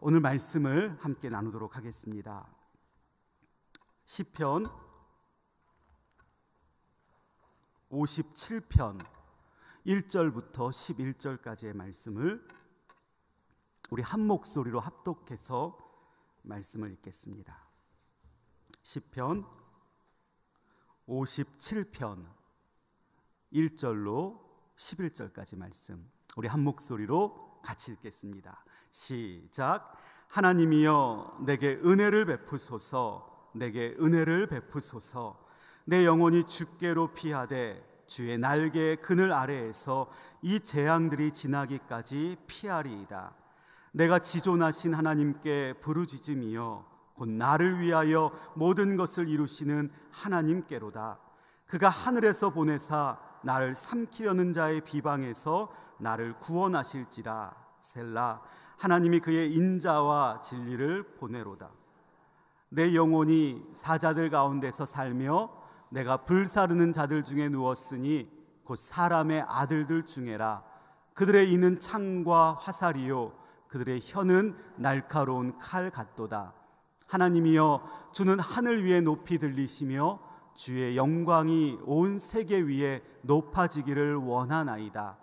오늘 말씀을 함께 나누도록 하겠습니다. 시편 57편 1절부터 11절까지의 말씀을 우리 한 목소리로 합독해서 말씀을 읽겠습니다. 시편 57편 1절로 11절까지 말씀, 우리 한 목소리로 같이 읽겠습니다. 시작. 하나님이여 내게 은혜를 베푸소서, 내게 은혜를 베푸소서. 내 영혼이 주께로 피하되 주의 날개의 그늘 아래에서 이 재앙들이 지나기까지 피하리이다. 내가 지존하신 하나님께 부르짖음이여 곧 나를 위하여 모든 것을 이루시는 하나님께로다. 그가 하늘에서 보내사 나를 삼키려는 자의 비방에서 나를 구원하실지라. 셀라. 하나님이 그의 인자와 진리를 보내로다. 내 영혼이 사자들 가운데서 살며 내가 불사르는 자들 중에 누웠으니 곧 사람의 아들들 중에라. 그들의 이는 창과 화살이요 그들의 혀는 날카로운 칼 같도다. 하나님이여 주는 하늘 위에 높이 들리시며 주의 영광이 온 세계 위에 높아지기를 원하나이다.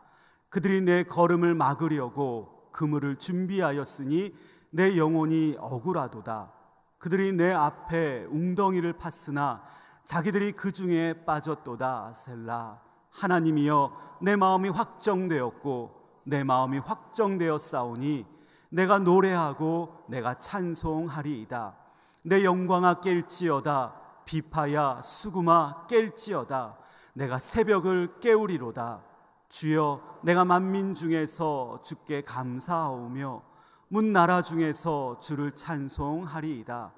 그들이 내 걸음을 막으려고 그물을 준비하였으니 내 영혼이 억울하도다. 그들이 내 앞에 웅덩이를 팠으나 자기들이 그 중에 빠졌도다. 셀라. 하나님이여 내 마음이 확정되었고 내 마음이 확정되었사오니 내가 노래하고 내가 찬송하리이다. 내 영광아 깰지어다. 비파야 수구마 깰지어다. 내가 새벽을 깨우리로다. 주여 내가 만민 중에서 주께 감사하오며 문 나라 중에서 주를 찬송하리이다.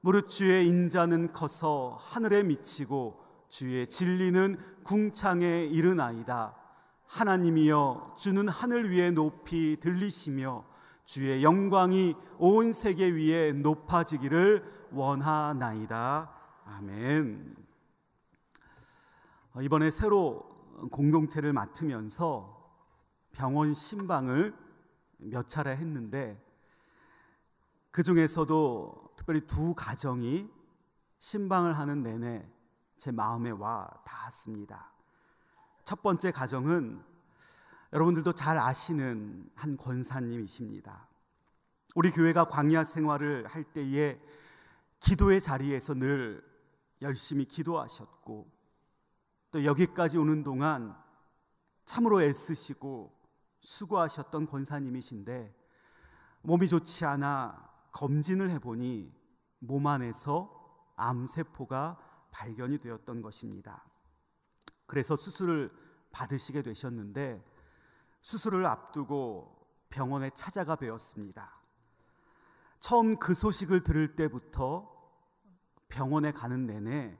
무릇 주의 인자는 커서 하늘에 미치고 주의 진리는 궁창에 이르나이다. 하나님이여 주는 하늘 위에 높이 들리시며 주의 영광이 온 세계 위에 높아지기를 원하나이다. 아멘. 이번에 새로 공동체를 맡으면서 병원 신방을 몇 차례 했는데 그 중에서도 특별히 두 가정이 신방을 하는 내내 제 마음에 와 닿았습니다. 첫 번째 가정은 여러분들도 잘 아시는 한 권사님이십니다. 우리 교회가 광야 생활을 할 때에 기도의 자리에서 늘 열심히 기도하셨고 또 여기까지 오는 동안 참으로 애쓰시고 수고하셨던 권사님이신데 몸이 좋지 않아 검진을 해보니 몸 안에서 암세포가 발견이 되었던 것입니다. 그래서 수술을 받으시게 되셨는데 수술을 앞두고 병원에 찾아가 뵈었습니다. 처음 그 소식을 들을 때부터 병원에 가는 내내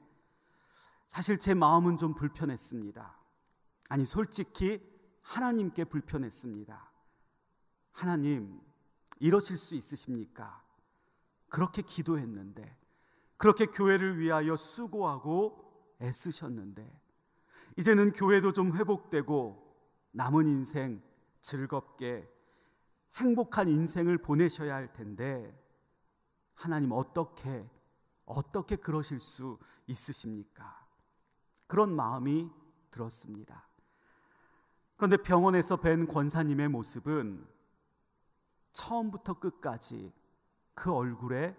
사실 제 마음은 좀 불편했습니다. 아니 솔직히 하나님께 불편했습니다. 하나님 이러실 수 있으십니까? 그렇게 기도했는데 그렇게 교회를 위하여 수고하고 애쓰셨는데 이제는 교회도 좀 회복되고 남은 인생 즐겁게 행복한 인생을 보내셔야 할 텐데 하나님 어떻게 그러실 수 있으십니까? 그런 마음이 들었습니다. 그런데 병원에서 뵌 권사님의 모습은 처음부터 끝까지 그 얼굴에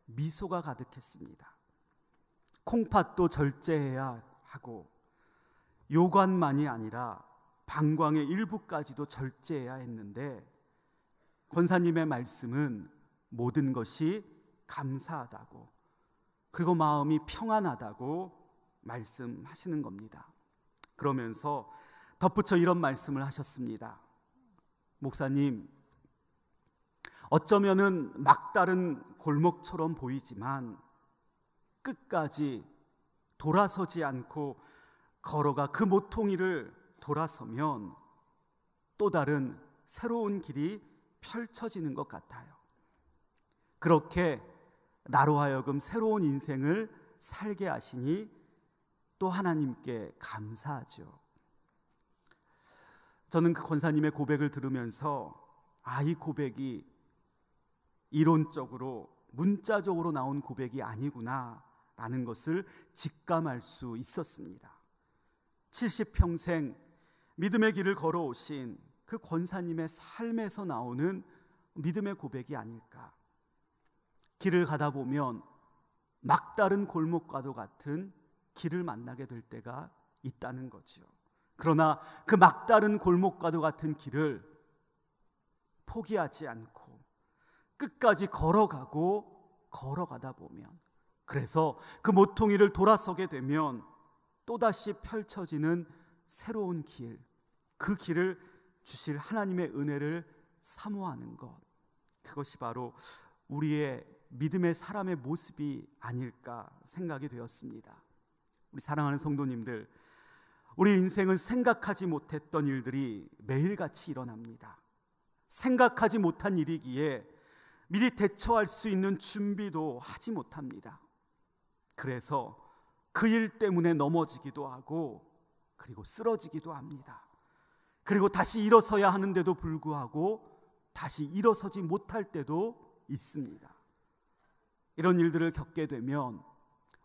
미소가 가득했습니다. 콩팥도 절제해야 하고 요관만이 아니라 방광의 일부까지도 절제해야 했는데 권사님의 말씀은 모든 것이 감사하다고 그리고 마음이 평안하다고 말씀하시는 겁니다. 그러면서 덧붙여 이런 말씀을 하셨습니다. 목사님, 어쩌면은 막다른 골목처럼 보이지만 끝까지 돌아서지 않고 걸어가 그 모퉁이를 돌아서면 또 다른 새로운 길이 펼쳐지는 것 같아요. 그렇게 나로 하여금 새로운 인생을 살게 하시니 또 하나님께 감사하죠. 저는 그 권사님의 고백을 들으면서 이 고백이 이론적으로 문자적으로 나온 고백이 아니구나 라는 것을 직감할 수 있었습니다. 70평생 믿음의 길을 걸어오신 그 권사님의 삶에서 나오는 믿음의 고백이 아닐까. 길을 가다 보면 막다른 골목과도 같은 길을 만나게 될 때가 있다는 거죠. 그러나 그 막다른 골목과도 같은 길을 포기하지 않고 끝까지 걸어가다 보면, 그래서 그 모퉁이를 돌아서게 되면 또다시 펼쳐지는 새로운 길, 그 길을 주실 하나님의 은혜를 사모하는 것, 그것이 바로 우리의 믿음의 사람의 모습이 아닐까 생각이 되었습니다. 우리 사랑하는 성도님들, 우리 인생은 생각하지 못했던 일들이 매일같이 일어납니다. 생각하지 못한 일이기에 미리 대처할 수 있는 준비도 하지 못합니다. 그래서 그 일 때문에 넘어지기도 하고, 그리고 쓰러지기도 합니다. 그리고 다시 일어서야 하는데도 불구하고 다시 일어서지 못할 때도 있습니다. 이런 일들을 겪게 되면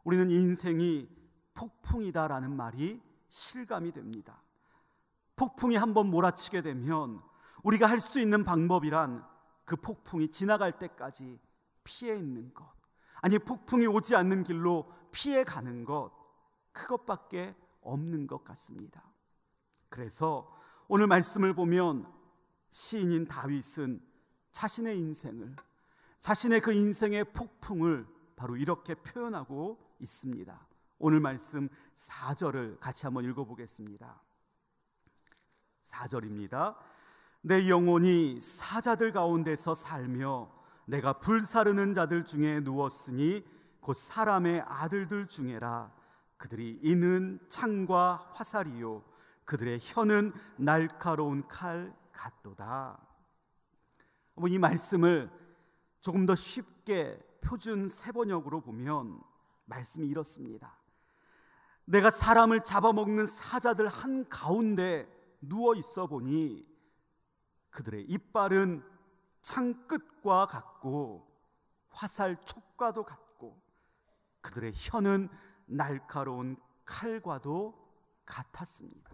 우리는 인생이 폭풍이다라는 말이 실감이 됩니다. 폭풍이 한번 몰아치게 되면 우리가 할 수 있는 방법이란 그 폭풍이 지나갈 때까지 피해 있는 것, 아니 폭풍이 오지 않는 길로 피해 가는 것, 그것밖에 없는 것 같습니다. 그래서 오늘 말씀을 보면 시인인 다윗은 자신의 인생을, 자신의 그 인생의 폭풍을 바로 이렇게 표현하고 있습니다. 오늘 말씀 4절을 같이 한번 읽어보겠습니다. 4절입니다. 내 영혼이 사자들 가운데서 살며 내가 불사르는 자들 중에 누웠으니 곧 사람의 아들들 중에라. 그들이 이는 창과 화살이요 그들의 혀는 날카로운 칼 같도다. 이 말씀을 조금 더 쉽게 표준 세번역으로 보면 말씀이 이렇습니다. 내가 사람을 잡아먹는 사자들 한가운데 누워 있어 보니 그들의 이빨은 창끝과 같고 화살 촉과도 같고 그들의 혀는 날카로운 칼과도 같았습니다.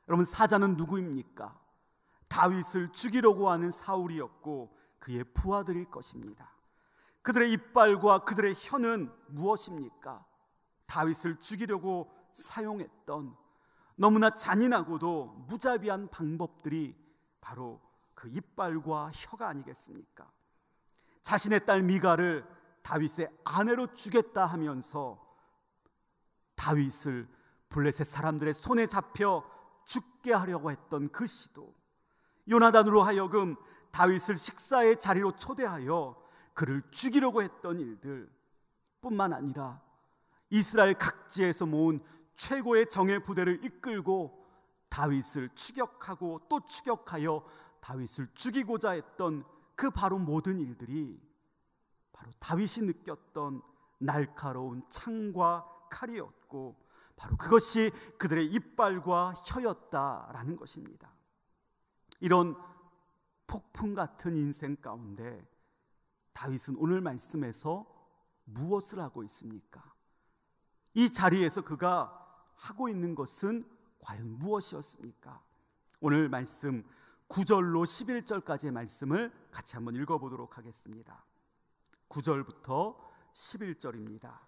여러분, 사자는 누구입니까? 다윗을 죽이려고 하는 사울이었고 그의 부하들일 것입니다. 그들의 이빨과 그들의 혀는 무엇입니까? 다윗을 죽이려고 사용했던 너무나 잔인하고도 무자비한 방법들이 바로 그 이빨과 혀가 아니겠습니까? 자신의 딸 미갈을 다윗의 아내로 주겠다 하면서 다윗을 블레셋 사람들의 손에 잡혀 죽게 하려고 했던 그 시도, 요나단으로 하여금 다윗을 식사의 자리로 초대하여 그를 죽이려고 했던 일들 뿐만 아니라 이스라엘 각지에서 모은 최고의 정예 부대를 이끌고 다윗을 추격하고 또 추격하여 다윗을 죽이고자 했던 그 바로 모든 일들이 바로 다윗이 느꼈던 날카로운 창과 칼이었고 바로 그것이 그들의 이빨과 혀였다라는 것입니다. 이런 폭풍 같은 인생 가운데 다윗은 오늘 말씀에서 무엇을 하고 있습니까? 이 자리에서 그가 하고 있는 것은 과연 무엇이었습니까? 오늘 말씀 9절로 11절까지의 말씀을 같이 한번 읽어보도록 하겠습니다. 9절부터 11절입니다.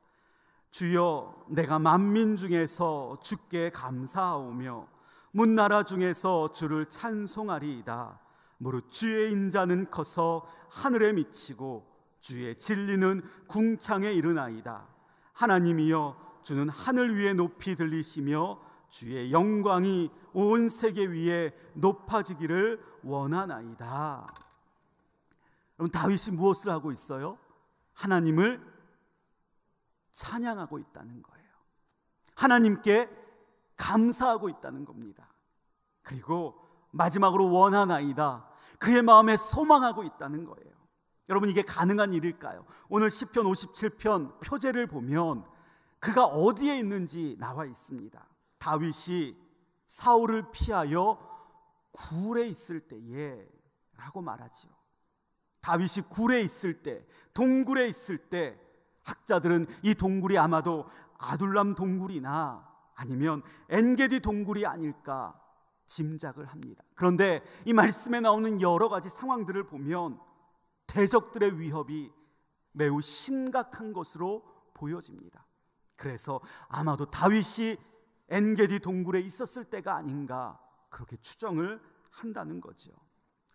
주여, 내가 만민 중에서 주께 감사하오며 문나라 중에서 주를 찬송하리이다. 무릇 주의 인자는 커서 하늘에 미치고 주의 진리는 궁창에 이르나이다. 하나님이여, 주는 하늘 위에 높이 들리시며 주의 영광이 온 세계 위에 높아지기를 원하나이다. 여러분, 다윗이 무엇을 하고 있어요? 하나님을 찬양하고 있다는 거예요. 하나님께 감사하고 있다는 겁니다. 그리고 마지막으로 원하나이다, 그의 마음에 소망하고 있다는 거예요. 여러분, 이게 가능한 일일까요? 오늘 시편 57편 표제를 보면 그가 어디에 있는지 나와 있습니다. 다윗이 사울을 피하여 굴에 있을 때에 라고 말하지요. 다윗이 굴에 있을 때, 동굴에 있을 때, 학자들은 이 동굴이 아마도 아둘람 동굴이나 아니면 엔게디 동굴이 아닐까 짐작을 합니다. 그런데 이 말씀에 나오는 여러 가지 상황들을 보면 대적들의 위협이 매우 심각한 것으로 보여집니다. 그래서 아마도 다윗이 엔게디 동굴에 있었을 때가 아닌가 그렇게 추정을 한다는 거죠.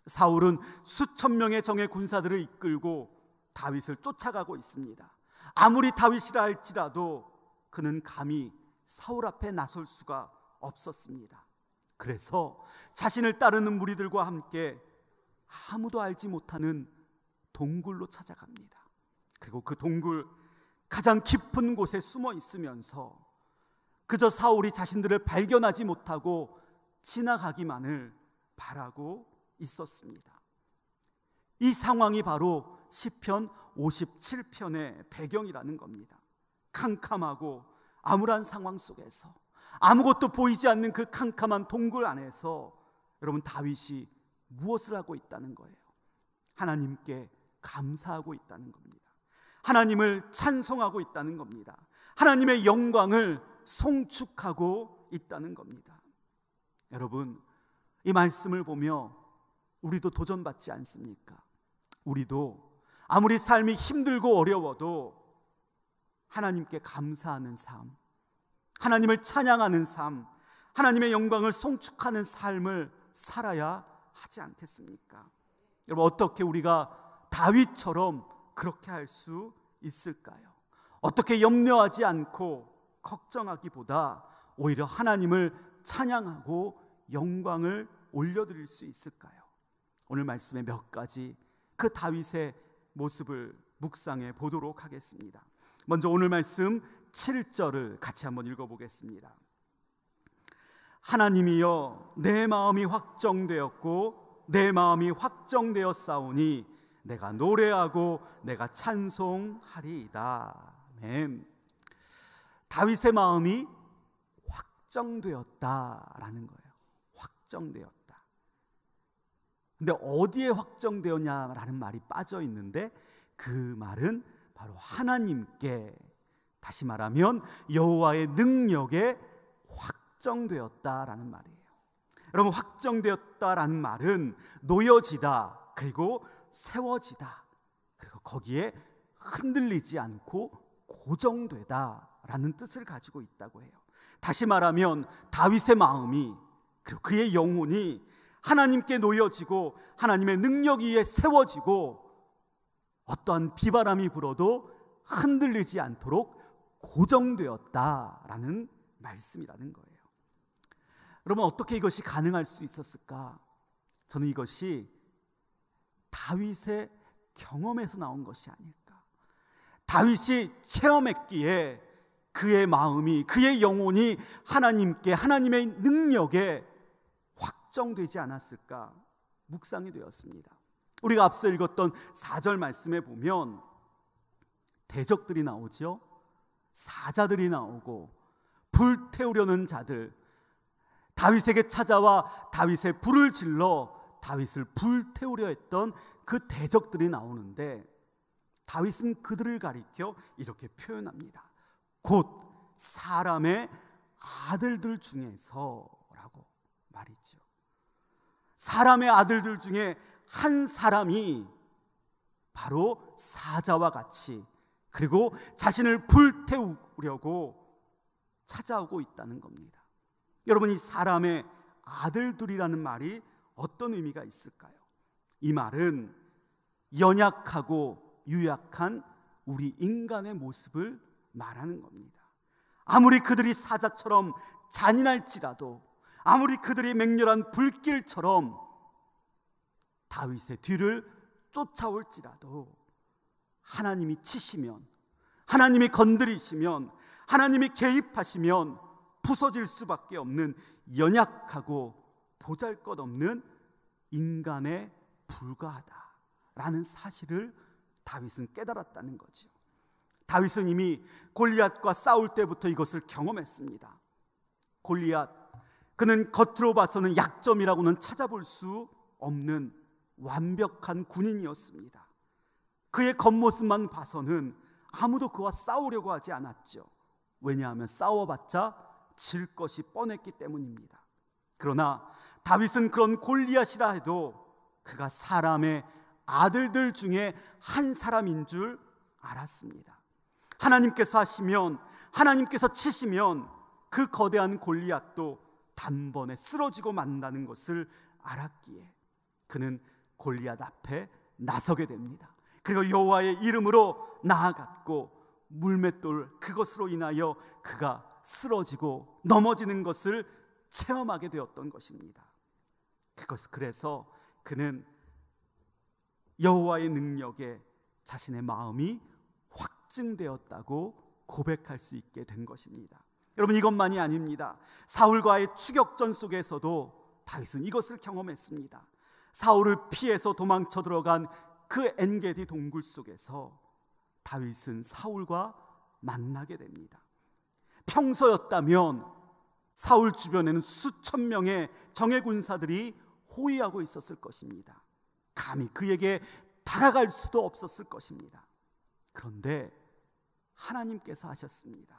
사울은 수천 명의 정예 군사들을 이끌고 다윗을 쫓아가고 있습니다. 아무리 다윗이라 할지라도 그는 감히 사울 앞에 나설 수가 없었습니다. 그래서 자신을 따르는 무리들과 함께 아무도 알지 못하는 동굴로 찾아갑니다. 그리고 그 동굴 가장 깊은 곳에 숨어 있으면서 그저 사울이 자신들을 발견하지 못하고 지나가기만을 바라고 있었습니다. 이 상황이 바로 시편 57편의 배경이라는 겁니다. 캄캄하고 암울한 상황 속에서, 아무것도 보이지 않는 그 캄캄한 동굴 안에서 여러분, 다윗이 무엇을 하고 있다는 거예요? 하나님께 감사하고 있다는 겁니다. 하나님을 찬송하고 있다는 겁니다. 하나님의 영광을 송축하고 있다는 겁니다. 여러분, 이 말씀을 보며 우리도 도전받지 않습니까? 우리도 아무리 삶이 힘들고 어려워도 하나님께 감사하는 삶, 하나님을 찬양하는 삶, 하나님의 영광을 송축하는 삶을 살아야 하지 않겠습니까? 여러분, 어떻게 우리가 다윗처럼 그렇게 할 수 있을까요? 어떻게 염려하지 않고 걱정하기보다 오히려 하나님을 찬양하고 영광을 올려드릴 수 있을까요? 오늘 말씀의 몇 가지 그 다윗의 모습을 묵상해 보도록 하겠습니다. 먼저 오늘 말씀 7절을 같이 한번 읽어보겠습니다. 하나님이여, 내 마음이 확정되었고 내 마음이 확정되었사오니 내가 노래하고 내가 찬송하리이다. 아멘. 다윗의 마음이 확정되었다라는 거예요. 확정되었다. 근데 어디에 확정되었냐라는 말이 빠져 있는데 그 말은 바로 하나님께, 다시 말하면 여호와의 능력에 확정되었다라는 말이에요. 여러분, 확정되었다라는 말은 놓여지다, 그리고 세워지다, 그리고 거기에 흔들리지 않고 고정되다라는 뜻을 가지고 있다고 해요. 다시 말하면 다윗의 마음이, 그리고 그의 영혼이 하나님께 놓여지고 하나님의 능력 위에 세워지고 어떠한 비바람이 불어도 흔들리지 않도록 고정되었다라는 말씀이라는 거예요. 여러분, 어떻게 이것이 가능할 수 있었을까? 저는 이것이 다윗의 경험에서 나온 것이 아닐까. 다윗이 체험했기에 그의 마음이, 그의 영혼이 하나님께, 하나님의 능력에 확정되지 않았을까 묵상이 되었습니다. 우리가 앞서 읽었던 4절 말씀에 보면 대적들이 나오죠. 사자들이 나오고 불태우려는 자들, 다윗에게 찾아와 다윗의 불을 질러 다윗을 불태우려 했던 그 대적들이 나오는데 다윗은 그들을 가리켜 이렇게 표현합니다. 곧 사람의 아들들 중에서라고 말이죠. 사람의 아들들 중에 한 사람이 바로 사자와 같이, 그리고 자신을 불태우려고 찾아오고 있다는 겁니다. 여러분, 이 사람의 아들들이라는 말이 어떤 의미가 있을까요? 이 말은 연약하고 유약한 우리 인간의 모습을 말하는 겁니다. 아무리 그들이 사자처럼 잔인할지라도, 아무리 그들이 맹렬한 불길처럼 다윗의 뒤를 쫓아올지라도 하나님이 치시면, 하나님이 건드리시면, 하나님이 개입하시면 부서질 수밖에 없는 연약하고 보잘것없는 인간에 불과하다라는 라는 사실을 다윗은 깨달았다는 거죠. 다윗은 이미 골리앗과 싸울 때부터 이것을 경험했습니다. 골리앗, 그는 겉으로 봐서는 약점이라고는 찾아볼 수 없는 완벽한 군인이었습니다. 그의 겉모습만 봐서는 아무도 그와 싸우려고 하지 않았죠. 왜냐하면 싸워봤자 질 것이 뻔했기 때문입니다. 그러나 다윗은 그런 골리앗이라 해도 그가 사람의 아들들 중에 한 사람인 줄 알았습니다. 하나님께서 하시면, 하나님께서 치시면 그 거대한 골리앗도 단번에 쓰러지고 만다는 것을 알았기에 그는 골리앗 앞에 나서게 됩니다. 그리고 여호와의 이름으로 나아갔고 물맷돌 그것으로 인하여 그가 쓰러지고 넘어지는 것을 체험하게 되었던 것입니다. 그래서 그는 여호와의 능력에 자신의 마음이 확증되었다고 고백할 수 있게 된 것입니다. 여러분, 이것만이 아닙니다. 사울과의 추격전 속에서도 다윗은 이것을 경험했습니다. 사울을 피해서 도망쳐 들어간 그 엔게디 동굴 속에서 다윗은 사울과 만나게 됩니다. 평소였다면 사울 주변에는 수천 명의 정예 군사들이 호위하고 있었을 것입니다. 감히 그에게 다가갈 수도 없었을 것입니다. 그런데 하나님께서 하셨습니다.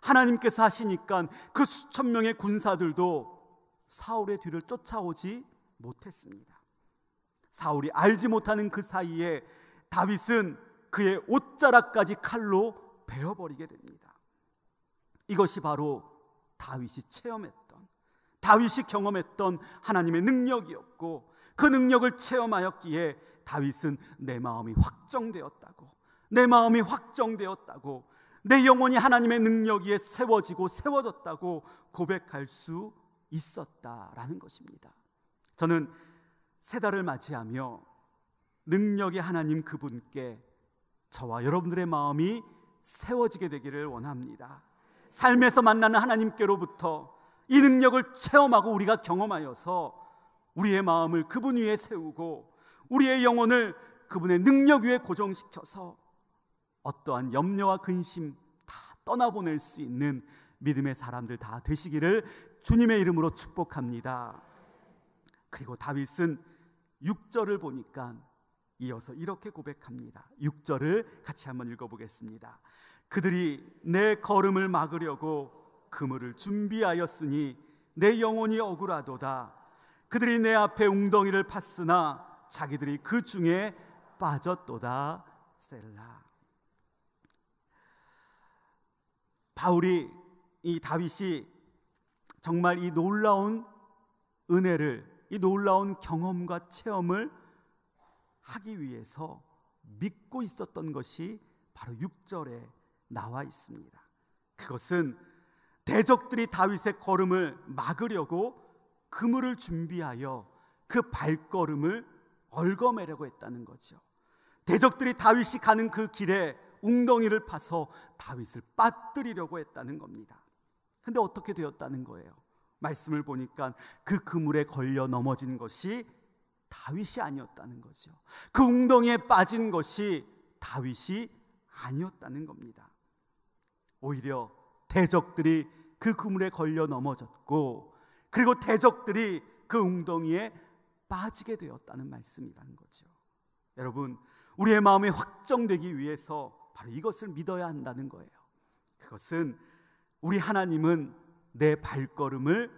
하나님께서 하시니까 그 수천 명의 군사들도 사울의 뒤를 쫓아오지 못했습니다. 사울이 알지 못하는 그 사이에 다윗은 그의 옷자락까지 칼로 베어버리게 됩니다. 이것이 바로 다윗이 체험했던, 다윗이 경험했던 하나님의 능력이었고, 그 능력을 체험하였기에 다윗은 내 마음이 확정되었다고, 내 마음이 확정되었다고, 내 영혼이 하나님의 능력 위에 세워졌다고 고백할 수 있었다라는 것입니다. 저는 새 달을 맞이하며 능력의 하나님 그분께 저와 여러분들의 마음이 세워지게 되기를 원합니다. 삶에서 만나는 하나님께로부터 이 능력을 체험하고 우리가 경험하여서 우리의 마음을 그분 위에 세우고 우리의 영혼을 그분의 능력 위에 고정시켜서 어떠한 염려와 근심 다 떠나보낼 수 있는 믿음의 사람들 다 되시기를 주님의 이름으로 축복합니다. 그리고 다윗은 6절을 보니까 이어서 이렇게 고백합니다. 6절을 같이 한번 읽어보겠습니다. 그들이 내 걸음을 막으려고 그물을 준비하였으니 내 영혼이 억울하도다. 그들이 내 앞에 웅덩이를 팠으나 자기들이 그 중에 빠졌도다. 셀라. 이 다윗이 정말 이 놀라운 은혜를, 이 놀라운 경험과 체험을 하기 위해서 믿고 있었던 것이 바로 6절에 나와 있습니다. 그것은 대적들이 다윗의 걸음을 막으려고 그물을 준비하여 그 발걸음을 얽어매려고 했다는 거죠. 대적들이 다윗이 가는 그 길에 웅덩이를 파서 다윗을 빠뜨리려고 했다는 겁니다. 근데 어떻게 되었다는 거예요? 말씀을 보니까 그 그물에 걸려 넘어진 것이 다윗이 아니었다는 거죠. 그 웅덩이에 빠진 것이 다윗이 아니었다는 겁니다. 오히려 대적들이 그 그물에 걸려 넘어졌고, 그리고 대적들이 그 웅덩이에 빠지게 되었다는 말씀이라는 거죠. 여러분, 우리의 마음이 확정되기 위해서 바로 이것을 믿어야 한다는 거예요. 그것은 우리 하나님은 내 발걸음을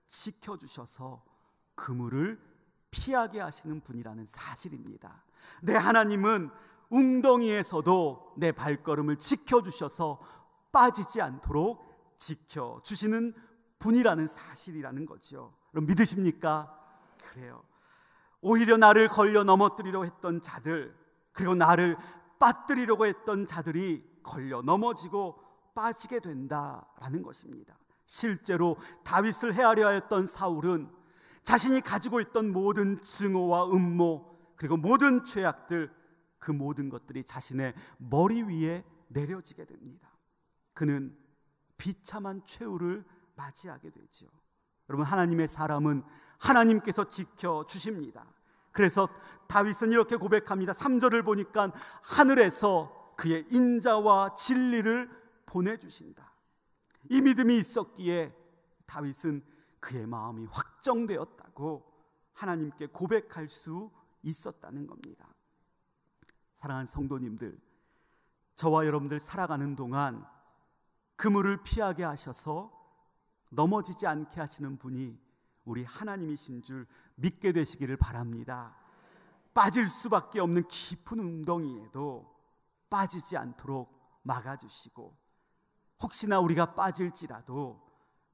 지켜주셔서 그물을 피하게 하시는 분이라는 사실입니다. 내 하나님은 웅덩이에서도 내 발걸음을 지켜주셔서 빠지지 않도록 지켜주시는 분이라는 사실이라는 거죠. 여러분, 믿으십니까? 그래요. 오히려 나를 걸려 넘어뜨리려 했던 자들, 그리고 나를 빠뜨리려고 했던 자들이 걸려 넘어지고 빠지게 된다라는 것입니다. 실제로 다윗을 해하려 했던 사울은 자신이 가지고 있던 모든 증오와 음모, 그리고 모든 죄악들, 그 모든 것들이 자신의 머리 위에 내려지게 됩니다. 그는 비참한 최후를 맞이하게 되죠. 여러분, 하나님의 사람은 하나님께서 지켜주십니다. 그래서 다윗은 이렇게 고백합니다. 3절을 보니까 하늘에서 그의 인자와 진리를 보내주신다. 이 믿음이 있었기에 다윗은 그의 마음이 확정되었다고 하나님께 고백할 수 있었다는 겁니다. 사랑하는 성도님들, 저와 여러분들 살아가는 동안 그물을 피하게 하셔서 넘어지지 않게 하시는 분이 우리 하나님이신 줄 믿게 되시기를 바랍니다. 빠질 수밖에 없는 깊은 웅덩이에도 빠지지 않도록 막아주시고, 혹시나 우리가 빠질지라도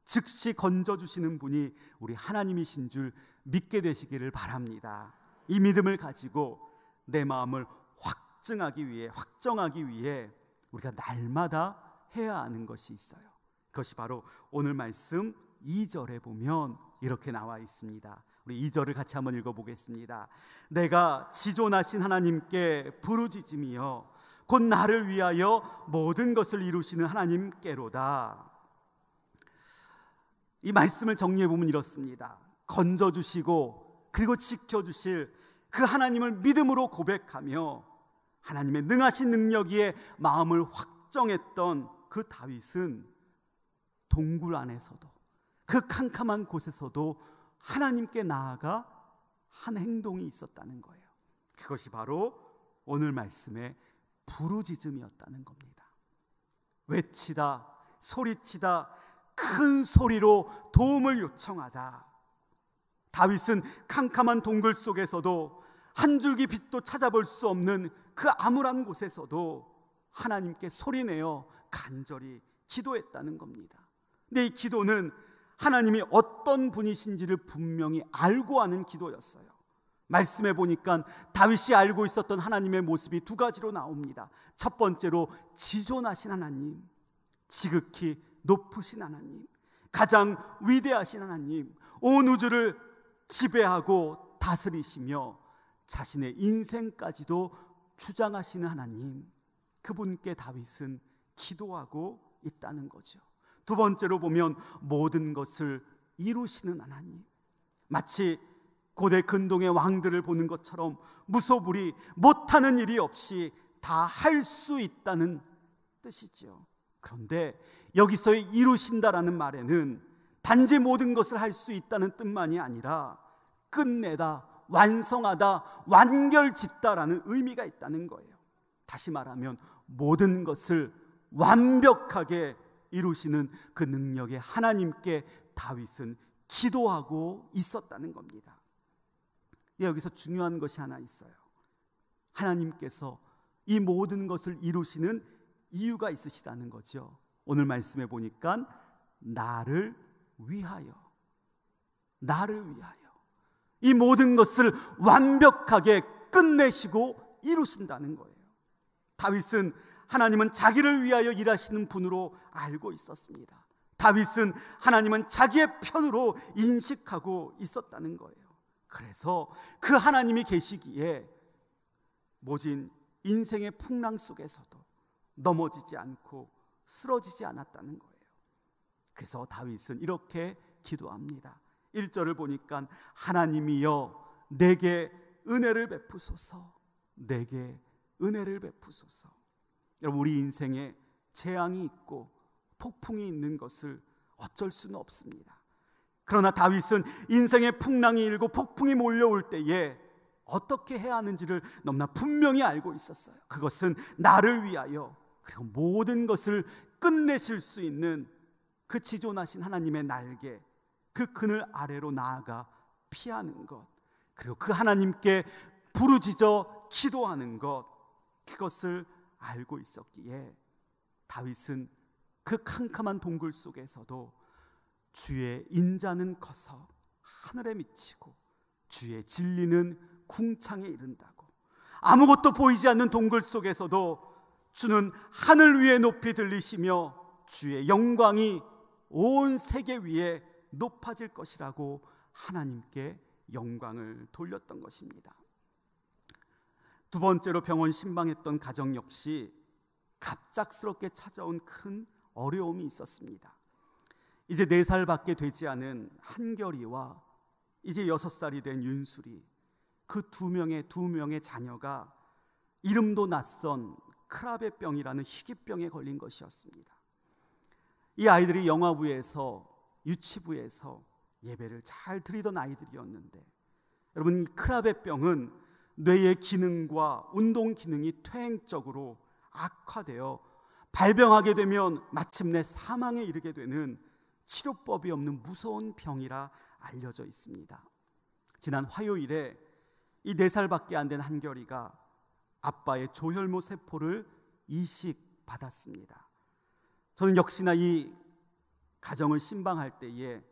즉시 건져주시는 분이 우리 하나님이신 줄 믿게 되시기를 바랍니다. 이 믿음을 가지고 내 마음을 확정하기 위해 우리가 날마다 해야 하는 것이 있어요. 그것이 바로 오늘 말씀 2절에 보면 이렇게 나와 있습니다. 우리 2절을 같이 한번 읽어보겠습니다. 내가 지존하신 하나님께 부르짖으며 곧 나를 위하여 모든 것을 이루시는 하나님께로다. 이 말씀을 정리해보면 이렇습니다. 건져주시고 그리고 지켜주실 그 하나님을 믿음으로 고백하며 하나님의 능하신 능력 위에 마음을 확정했던 그 다윗은 동굴 안에서도, 그 캄캄한 곳에서도 하나님께 나아가 한 행동이 있었다는 거예요. 그것이 바로 오늘 말씀의 부르짖음이었다는 겁니다. 외치다, 소리치다, 큰 소리로 도움을 요청하다. 다윗은 캄캄한 동굴 속에서도 한 줄기 빛도 찾아볼 수 없는 그 암울한 곳에서도 하나님께 소리내어 간절히 기도했다는 겁니다. 근데 이 기도는 하나님이 어떤 분이신지를 분명히 알고 하는 기도였어요. 말씀해 보니까 다윗이 알고 있었던 하나님의 모습이 두 가지로 나옵니다. 첫 번째로 지존하신 하나님, 지극히 높으신 하나님, 가장 위대하신 하나님, 온 우주를 지배하고 다스리시며 자신의 인생까지도 주장하시는 하나님, 그분께 다윗은 기도하고 있다는 거죠. 두 번째로 보면 모든 것을 이루시는 하나님, 마치 고대 근동의 왕들을 보는 것처럼 무소불위, 못하는 일이 없이 다 할 수 있다는 뜻이죠. 그런데 여기서의 이루신다라는 말에는 단지 모든 것을 할 수 있다는 뜻만이 아니라 끝내다, 완성하다, 완결짓다라는 의미가 있다는 거예요. 다시 말하면 모든 것을 완벽하게 이루시는 그 능력의 하나님께 다윗은 기도하고 있었다는 겁니다. 여기서 중요한 것이 하나 있어요. 하나님께서 이 모든 것을 이루시는 이유가 있으시다는 거죠. 오늘 말씀해 보니까 나를 위하여, 이 모든 것을 완벽하게 끝내시고 이루신다는 거예요. 다윗은 하나님은 자기를 위하여 일하시는 분으로 알고 있었습니다. 다윗은 하나님은 자기의 편으로 인식하고 있었다는 거예요. 그래서 그 하나님이 계시기에 모진 인생의 풍랑 속에서도 넘어지지 않고 쓰러지지 않았다는 거예요. 그래서 다윗은 이렇게 기도합니다. 1절을 보니까 하나님이여 내게 은혜를 베푸소서, 내게 은혜를 베푸소서. 여러분, 우리 인생에 재앙이 있고 폭풍이 있는 것을 어쩔 수는 없습니다. 그러나 다윗은 인생의 풍랑이 일고 폭풍이 몰려올 때에 어떻게 해야 하는지를 너무나 분명히 알고 있었어요. 그것은 나를 위하여, 그리고 모든 것을 끝내실 수 있는 그 지존하신 하나님의 날개, 그 그늘 아래로 나아가 피하는 것, 그리고 그 하나님께 부르짖어 기도하는 것, 그것을 알고 있었기에 다윗은 그 캄캄한 동굴 속에서도 주의 인자는 커서 하늘에 미치고 주의 진리는 궁창에 이른다고, 아무것도 보이지 않는 동굴 속에서도 주는 하늘 위에 높이 들리시며 주의 영광이 온 세계 위에 높아질 것이라고 하나님께 영광을 돌렸던 것입니다. 두 번째로 병원 신방했던 가정 역시 갑작스럽게 찾아온 큰 어려움이 있었습니다. 이제 4살밖에 되지 않은 한결이와 이제 6살이 된 윤술이, 그 두 명의 자녀가 이름도 낯선 크라베 병이라는 희귀병에 걸린 것이었습니다. 이 아이들이 영화부에서 유치부에서 예배를 잘 드리던 아이들이었는데, 여러분, 이 크라베 병은 뇌의 기능과 운동 기능이 퇴행적으로 악화되어 발병하게 되면 마침내 사망에 이르게 되는 치료법이 없는 무서운 병이라 알려져 있습니다. 지난 화요일에 이 4살밖에 안 된 한결이가 아빠의 조혈모 세포를 이식받았습니다. 저는 역시나 이 가정을 신방할 때에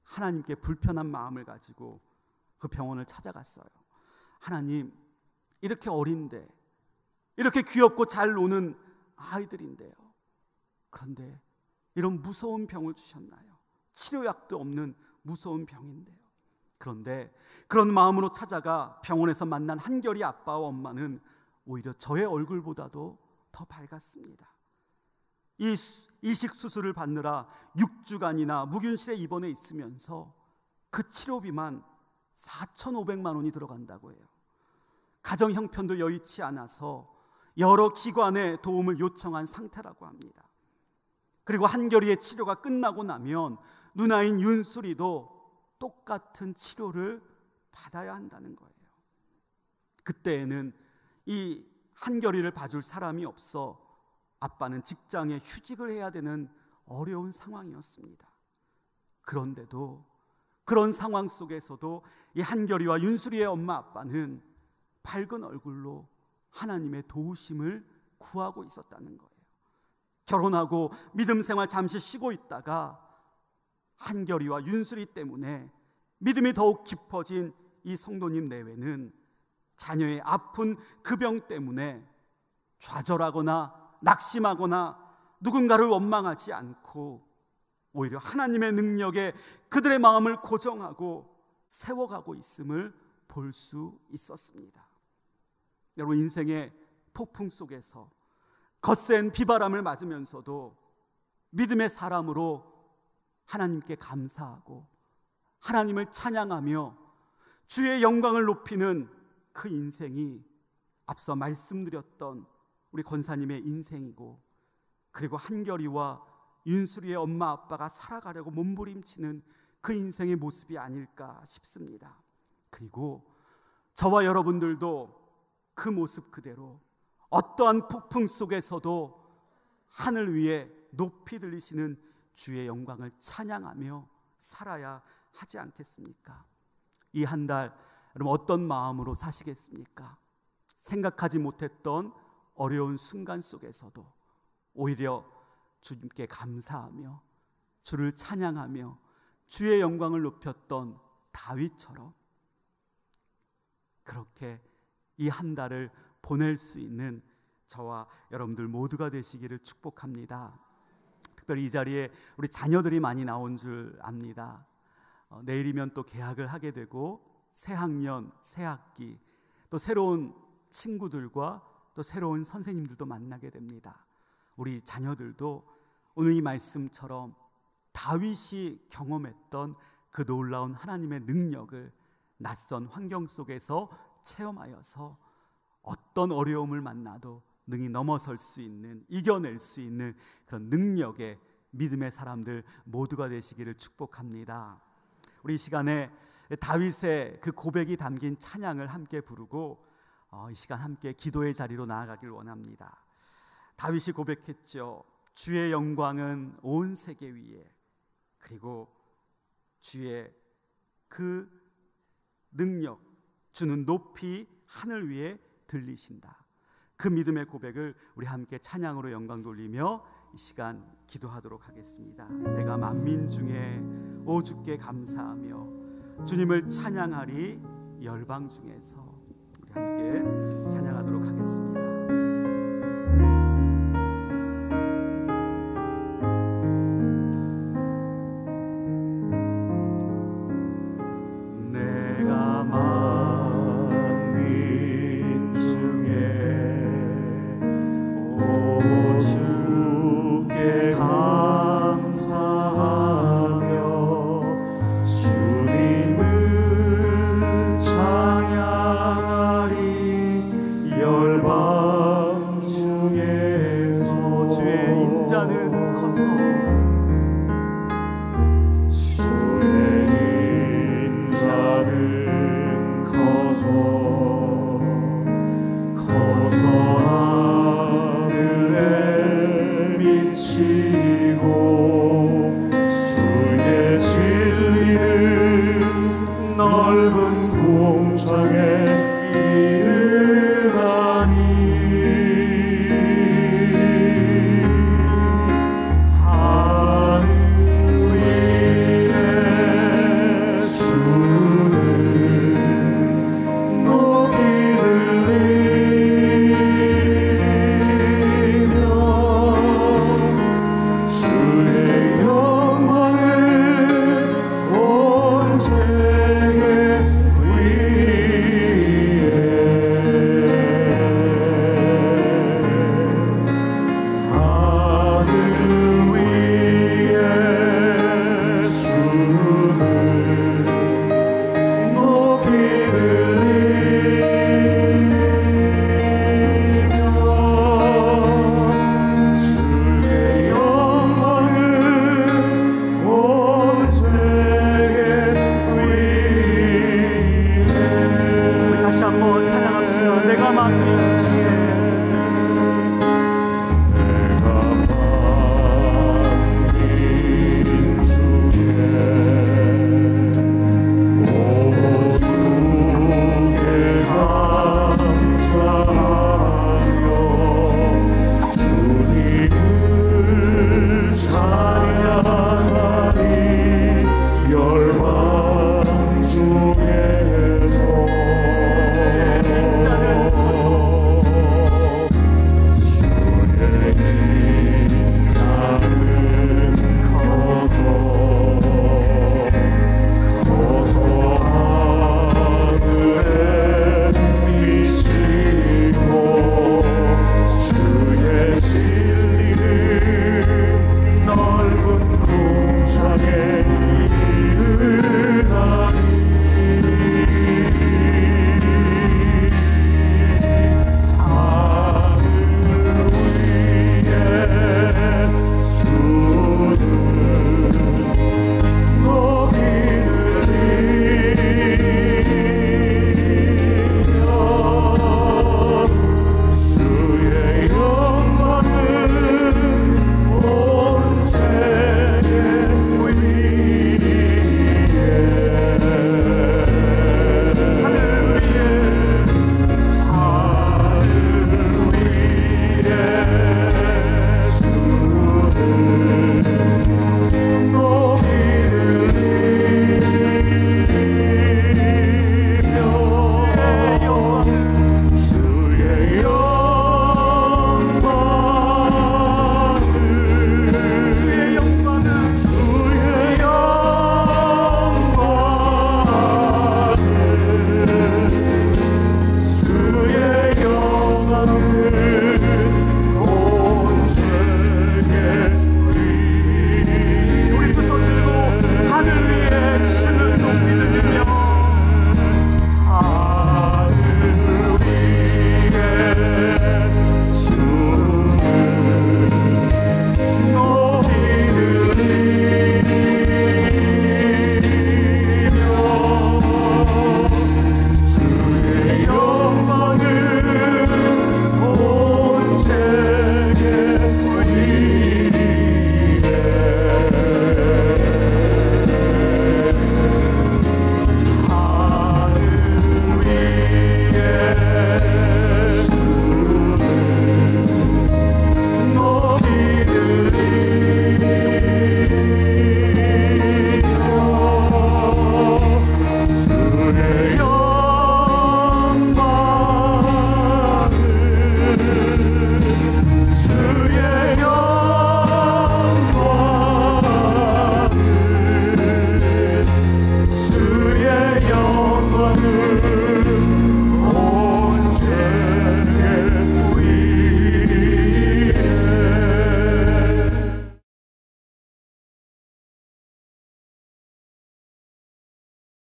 하나님께 불편한 마음을 가지고 그 병원을 찾아갔어요. 하나님, 이렇게 어린데, 이렇게 귀엽고 잘 노는 아이들인데요, 그런데 이런 무서운 병을 주셨나요? 치료약도 없는 무서운 병인데요. 그런데 그런 마음으로 찾아가 병원에서 만난 한결이 아빠와 엄마는 오히려 저의 얼굴보다도 더 밝았습니다. 이 이식 수술을 받느라 6주간이나 무균실에 입원해 있으면서 그 치료비만 4,500만 원이 들어간다고 해요. 가정 형편도 여의치 않아서 여러 기관에 도움을 요청한 상태라고 합니다. 그리고 한결이의 치료가 끝나고 나면 누나인 윤수리도 똑같은 치료를 받아야 한다는 거예요. 그때에는 이 한결이를 봐줄 사람이 없어 아빠는 직장에 휴직을 해야 되는 어려운 상황이었습니다. 그런데도 그런 상황 속에서도 이 한결이와 윤수리의 엄마 아빠는 밝은 얼굴로 하나님의 도우심을 구하고 있었다는 거예요. 결혼하고 믿음 생활 잠시 쉬고 있다가 한결이와 윤수리 때문에 믿음이 더욱 깊어진 이 성도님 내외는 자녀의 아픈 그 병 때문에 좌절하거나 낙심하거나 누군가를 원망하지 않고 오히려 하나님의 능력에 그들의 마음을 고정하고 세워가고 있음을 볼 수 있었습니다. 여러분, 인생의 폭풍 속에서 거센 비바람을 맞으면서도 믿음의 사람으로 하나님께 감사하고 하나님을 찬양하며 주의 영광을 높이는 그 인생이 앞서 말씀드렸던 우리 권사님의 인생이고, 그리고 한결이와 윤수리의 엄마 아빠가 살아가려고 몸부림치는 그 인생의 모습이 아닐까 싶습니다. 그리고 저와 여러분들도 그 모습 그대로 어떠한 폭풍 속에서도 하늘 위에 높이 들리시는 주의 영광을 찬양하며 살아야 하지 않겠습니까? 이 한 달 여러분 어떤 마음으로 사시겠습니까? 생각하지 못했던 어려운 순간 속에서도 오히려 주님께 감사하며 주를 찬양하며 주의 영광을 높였던 다윗처럼 그렇게 이 한 달을 보낼 수 있는 저와 여러분들 모두가 되시기를 축복합니다. 특별히 이 자리에 우리 자녀들이 많이 나온 줄 압니다. 내일이면 또 개학을 하게 되고 새 학년, 새 학기, 또 새로운 친구들과 또 새로운 선생님들도 만나게 됩니다. 우리 자녀들도 오늘 이 말씀처럼 다윗이 경험했던 그 놀라운 하나님의 능력을 낯선 환경 속에서 체험하여서 어떤 어려움을 만나도 능히 넘어설 수 있는, 이겨낼 수 있는 그런 능력의 믿음의 사람들 모두가 되시기를 축복합니다. 우리 이 시간에 다윗의 그 고백이 담긴 찬양을 함께 부르고 이 시간 함께 기도의 자리로 나아가길 원합니다. 다윗이 고백했죠. 주의 영광은 온 세계 위에, 그리고 주의 그 능력, 주는 높이 하늘 위에 들리신다. 그 믿음의 고백을 우리 함께 찬양으로 영광 돌리며 이 시간 기도하도록 하겠습니다. 내가 만민 중에 오 주께 감사하며 주님을 찬양하리 열방 중에서, 우리 함께 찬양하도록 하겠습니다. 주님을 찬양 너는 커서